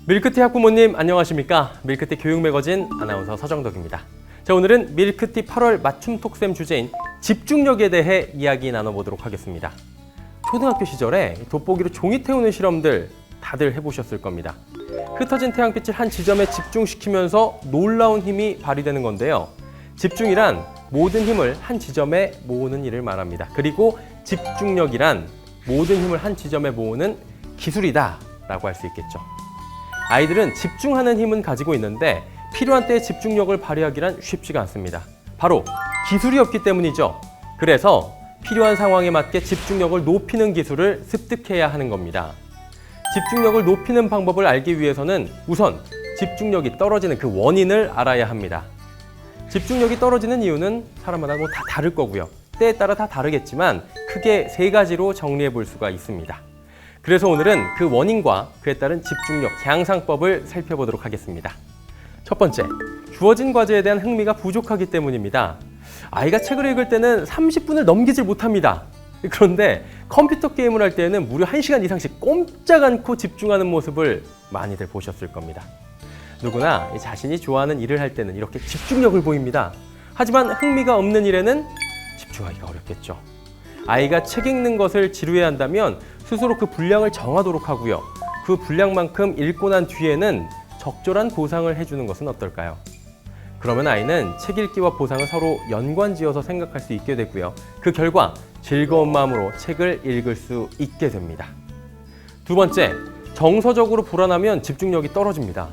밀크티 학부모님 안녕하십니까? 밀크티 교육매거진 아나운서 서정덕입니다. 자, 오늘은 밀크티 8월 맞춤 톡셈 주제인 집중력에 대해 이야기 나눠보도록 하겠습니다. 초등학교 시절에 돋보기로 종이 태우는 실험들 다들 해보셨을 겁니다. 흩어진 태양빛을 한 지점에 집중시키면서 놀라운 힘이 발휘되는 건데요. 집중이란 모든 힘을 한 지점에 모으는 일을 말합니다. 그리고 집중력이란 모든 힘을 한 지점에 모으는 기술이다 라고 할 수 있겠죠. 아이들은 집중하는 힘은 가지고 있는데 필요한 때에 집중력을 발휘하기란 쉽지가 않습니다. 바로 기술이 없기 때문이죠. 그래서 필요한 상황에 맞게 집중력을 높이는 기술을 습득해야 하는 겁니다. 집중력을 높이는 방법을 알기 위해서는 우선 집중력이 떨어지는 그 원인을 알아야 합니다. 집중력이 떨어지는 이유는 사람마다 다 다를 거고요. 때에 따라 다 다르겠지만 크게 세 가지로 정리해 볼 수가 있습니다. 그래서 오늘은 그 원인과 그에 따른 집중력 향상법을 살펴보도록 하겠습니다. 첫 번째, 주어진 과제에 대한 흥미가 부족하기 때문입니다. 아이가 책을 읽을 때는 30분을 넘기질 못합니다. 그런데 컴퓨터 게임을 할 때는 무려 1시간 이상씩 꼼짝 않고 집중하는 모습을 많이들 보셨을 겁니다. 누구나 자신이 좋아하는 일을 할 때는 이렇게 집중력을 보입니다. 하지만 흥미가 없는 일에는 집중하기가 어렵겠죠. 아이가 책 읽는 것을 지루해 한다면 스스로 그 분량을 정하도록 하고요. 그 분량만큼 읽고 난 뒤에는 적절한 보상을 해주는 것은 어떨까요? 그러면 아이는 책 읽기와 보상을 서로 연관지어서 생각할 수 있게 되고요. 그 결과 즐거운 마음으로 책을 읽을 수 있게 됩니다. 두 번째, 정서적으로 불안하면 집중력이 떨어집니다.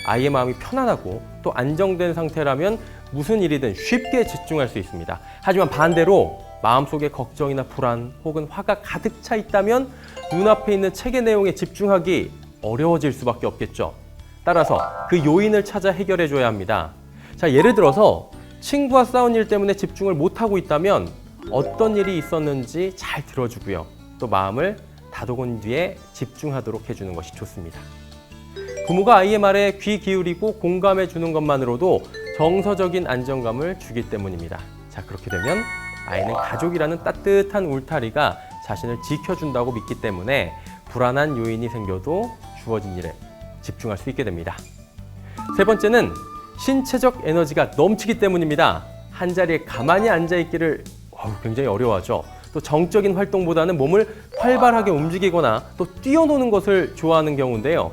아이의 마음이 편안하고 또 안정된 상태라면 무슨 일이든 쉽게 집중할 수 있습니다. 하지만 반대로 마음속에 걱정이나 불안 혹은 화가 가득 차 있다면 눈앞에 있는 책의 내용에 집중하기 어려워질 수밖에 없겠죠. 따라서 그 요인을 찾아 해결해 줘야 합니다. 자, 예를 들어서 친구와 싸운 일 때문에 집중을 못하고 있다면 어떤 일이 있었는지 잘 들어주고요. 또 마음을 다독은 뒤에 집중하도록 해주는 것이 좋습니다. 부모가 아이의 말에 귀 기울이고 공감해 주는 것만으로도 정서적인 안정감을 주기 때문입니다. 자, 그렇게 되면 아이는 가족이라는 따뜻한 울타리가 자신을 지켜준다고 믿기 때문에 불안한 요인이 생겨도 주어진 일에 집중할 수 있게 됩니다. 세 번째는 신체적 에너지가 넘치기 때문입니다. 한자리에 가만히 앉아있기를 굉장히 어려워하죠. 또 정적인 활동보다는 몸을 활발하게 움직이거나 또 뛰어노는 것을 좋아하는 경우인데요.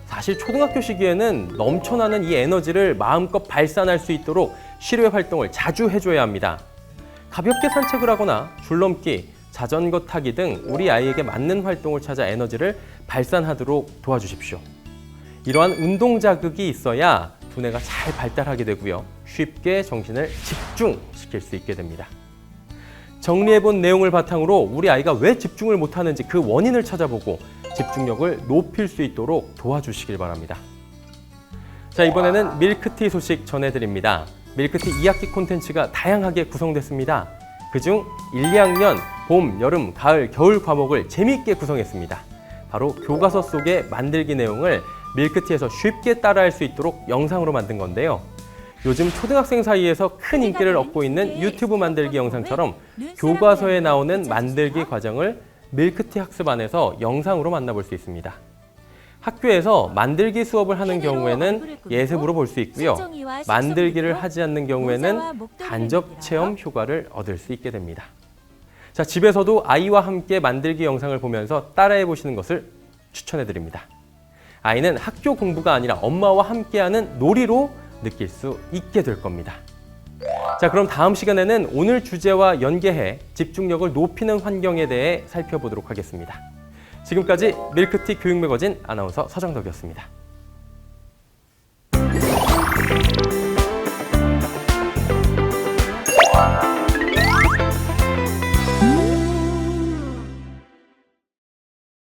사실 초등학교 시기에는 넘쳐나는 이 에너지를 마음껏 발산할 수 있도록 실외 활동을 자주 해줘야 합니다. 가볍게 산책을 하거나 줄넘기, 자전거 타기 등 우리 아이에게 맞는 활동을 찾아 에너지를 발산하도록 도와주십시오. 이러한 운동 자극이 있어야 두뇌가 잘 발달하게 되고요. 쉽게 정신을 집중시킬 수 있게 됩니다. 정리해본 내용을 바탕으로 우리 아이가 왜 집중을 못하는지 그 원인을 찾아보고 집중력을 높일 수 있도록 도와주시길 바랍니다. 자, 이번에는 밀크티 소식 전해드립니다. 밀크티 2학기 콘텐츠가 다양하게 구성됐습니다. 그중 1, 2학년 봄, 여름, 가을, 겨울 과목을 재미있게 구성했습니다. 바로 교과서 속의 만들기 내용을 밀크티에서 쉽게 따라할 수 있도록 영상으로 만든 건데요. 요즘 초등학생 사이에서 큰 인기를 얻고 있는 유튜브 만들기 영상처럼 교과서에 나오는 만들기 과정을 밀크티 학습안에서 영상으로 만나볼 수 있습니다. 학교에서 만들기 수업을 하는 경우에는 예습으로 볼 수 있고요. 만들기를 하지 않는 경우에는 간접 체험 효과를 얻을 수 있게 됩니다. 자, 집에서도 아이와 함께 만들기 영상을 보면서 따라해 보시는 것을 추천해 드립니다. 아이는 학교 공부가 아니라 엄마와 함께하는 놀이로 느낄 수 있게 될 겁니다. 자, 그럼 다음 시간에는 오늘 주제와 연계해 집중력을 높이는 환경에 대해 살펴보도록 하겠습니다. 지금까지 밀크티 교육매거진 아나운서 서정덕이었습니다.